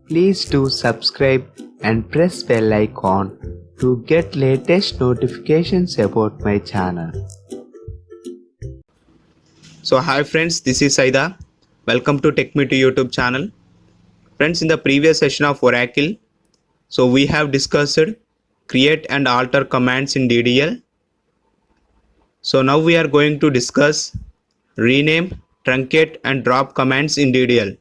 Please do subscribe and press bell icon to get latest notifications about my channel. So hi friends, this is Saida. Welcome to TechMeet YouTube channel. Friends, in the previous session of Oracle, so we have discussed create and alter commands in DDL. So now we are going to discuss rename, truncate and drop commands in DDL.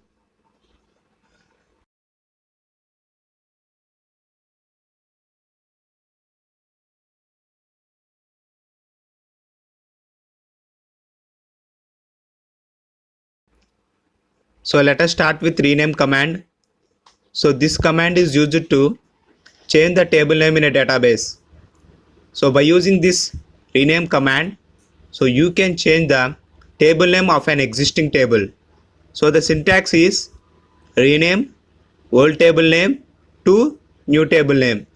So let us start with rename command. So this command is used to change the table name in a database. So by using this rename command, so you can change the table name of an existing table. So the syntax is rename old table name to new table name.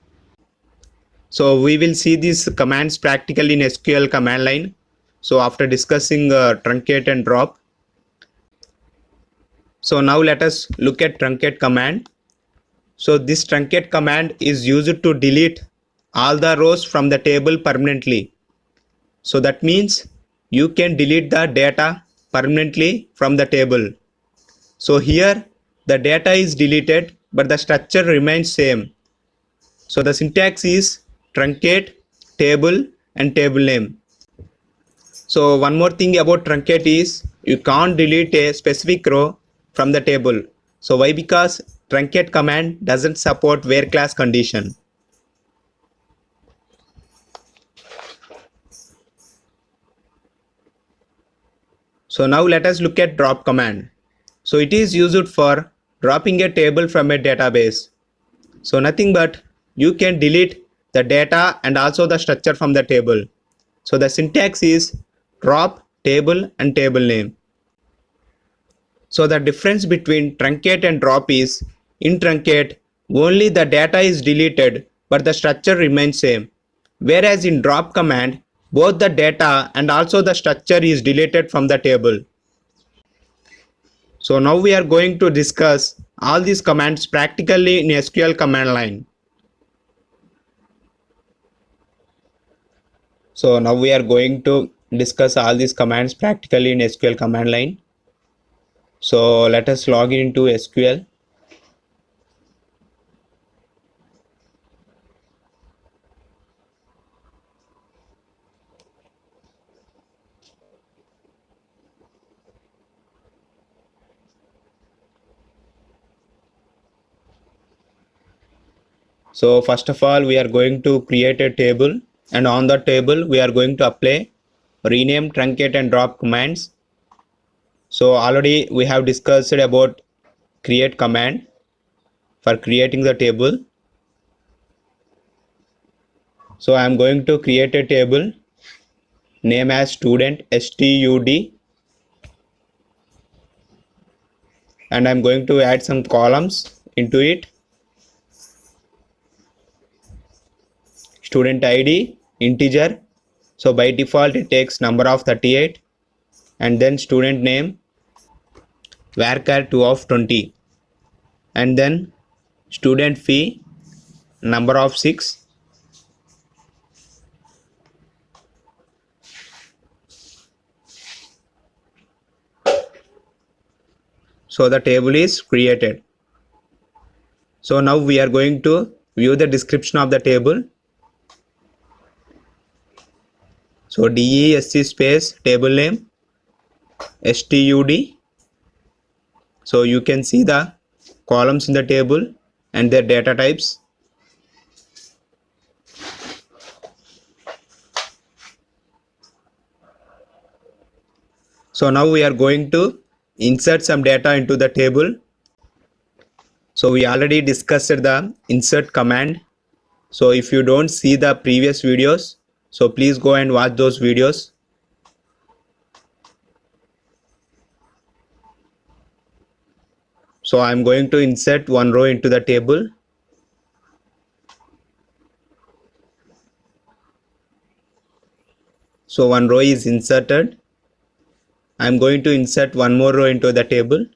So we will see these commands practically in SQL command line. So after discussing truncate and drop. So now let us look at truncate command. So this truncate command is used to delete all the rows from the table permanently. So that means you can delete the data permanently from the table. So here the data is deleted but the structure remains same. So the syntax is truncate, table and table name. So one more thing about truncate is you can't delete a specific row from the table. So why? Because truncate command doesn't support where class condition. So now let us look at drop command. So it is used for dropping a table from a database. So nothing but you can delete the data and also the structure from the table. So the syntax is drop table and table name. So the difference between truncate and drop is in truncate only the data is deleted but the structure remains same. Whereas in drop command both the data and also the structure is deleted from the table. So now we are going to discuss all these commands practically in SQL command line. So now we are going to discuss all these commands practically in SQL command line. So let us log into SQL. So first of all, we are going to create a table, and on the table we are going to apply rename, truncate and drop commands. So already we have discussed about create command for creating the table. So I am going to create a table, name as student STUD, and I am going to add some columns into it. Student ID integer, so by default it takes number of 38, and then student name varchar 2 of 20, and then student fee number of 6, so the table is created. So now we are going to view the description of the table. So DESC space table name STUD. So you can see the columns in the table and their data types. So now we are going to insert some data into the table. So we already discussed the insert command. So if you don't see the previous videos, so please go and watch those videos. So I'm going to insert one row into the table. So one row is inserted. I'm going to insert one more row into the table.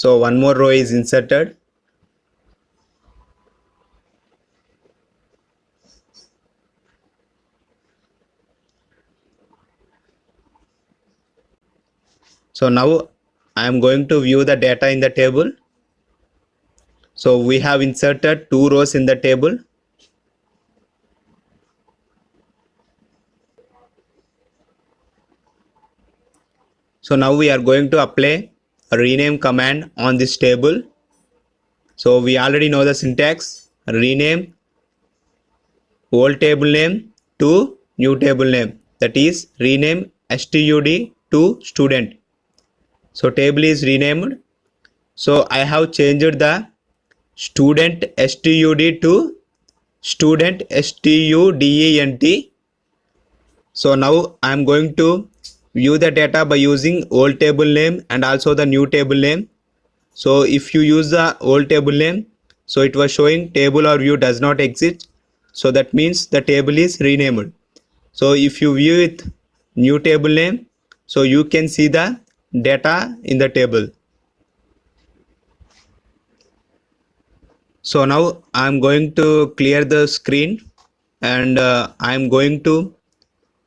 So one more row is inserted. So now I am going to view the data in the table. So we have inserted 2 rows in the table. So now we are going to apply a rename command on this table. So we already know the syntax: rename old table name to new table name, that is rename stud to student. So table is renamed. So I have changed the student stud to student student. So now I am going to view the data by using old table name and also the new table name. So if you use the old table name, so it was showing table or view does not exist. So that means the table is renamed. So if you view with new table name, so you can see the data in the table. So now I'm going to clear the screen and I'm going to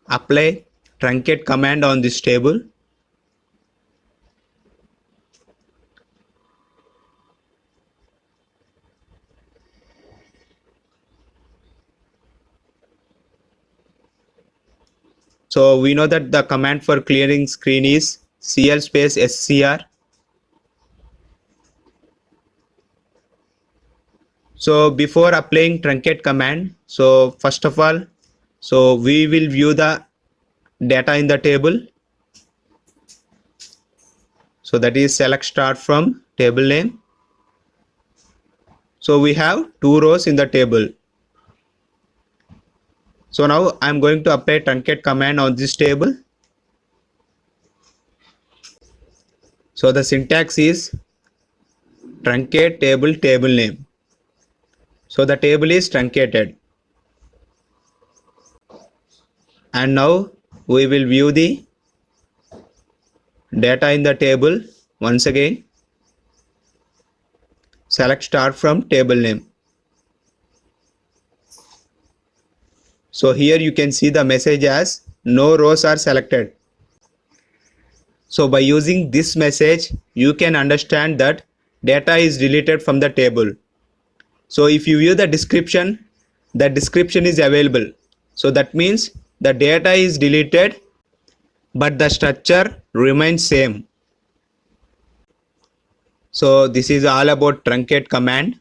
apply truncate command on this table. So we know that the command for clearing screen is cl space scr. So before applying truncate command, so first of all, so we will view the data in the table. So that is select start from table name. So we have 2 rows in the table. So now I am going to apply truncate command on this table. So the syntax is truncate table name. So the table is truncated. And now we will view the data in the table once again. Select start from table name. So here you can see the message as no rows are selected. So by using this message, you can understand that data is deleted from the table. So if you view the description is available. So that means the data is deleted, but the structure remains same. So this is all about truncate command.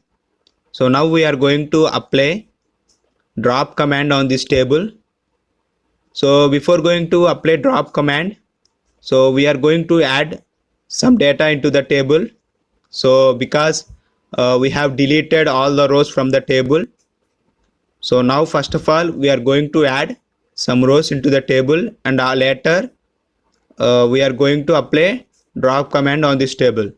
So now we are going to apply drop command on this table. So before going to apply drop command, so we are going to add some data into the table. So because we have deleted all the rows from the table, so now first of all we are going to add some rows into the table, and later we are going to apply drop command on this table.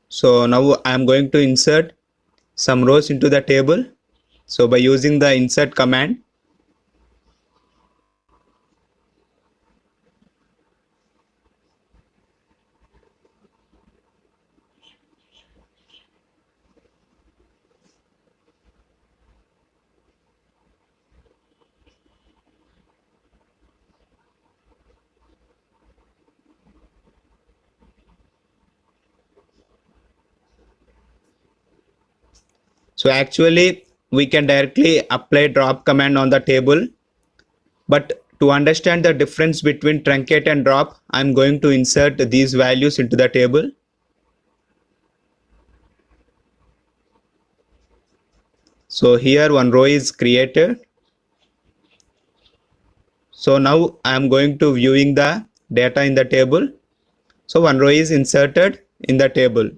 So now I am going to insert some rows into the table. So by using the insert command, so actually we can directly apply drop command on the table, but to understand the difference between truncate and drop, I am going to insert these values into the table. So here one row is created. So now I am going to viewing the data in the table. So one row is inserted in the table.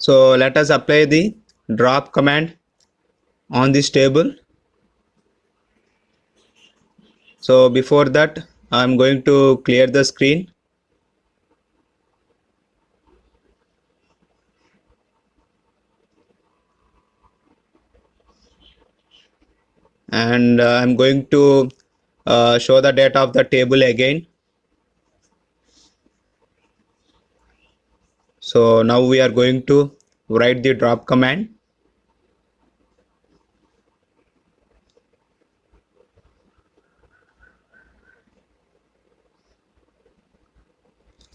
So let us apply the drop command on this table. So before that, I'm going to clear the screen. And I'm going to show the data of the table again. So now we are going to write the drop command.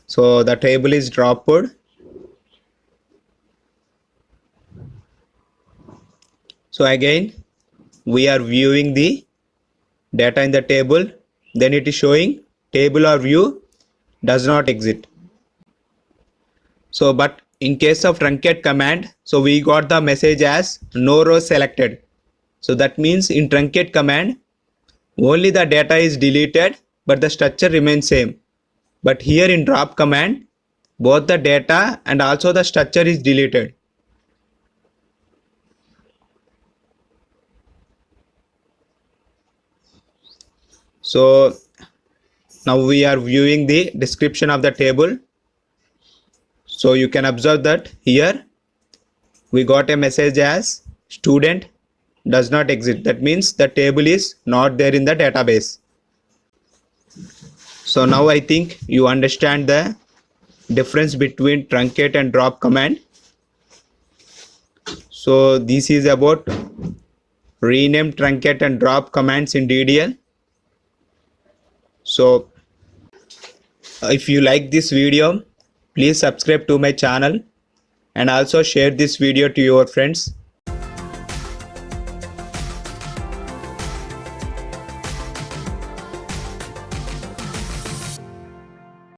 So the table is dropped. So again, we are viewing the data in the table, then it is showing table or view does not exist. So but in case of truncate command, so we got the message as no row selected. So that means in truncate command only the data is deleted but the structure remains same. But here in drop command, both the data and also the structure is deleted. So now we are viewing the description of the table. So you can observe that here we got a message as student does not exist. That means the table is not there in the database. So now I think you understand the difference between truncate and drop command. So this is about rename, truncate and drop commands in DDL. So if you like this video, please subscribe to my channel and also share this video to your friends.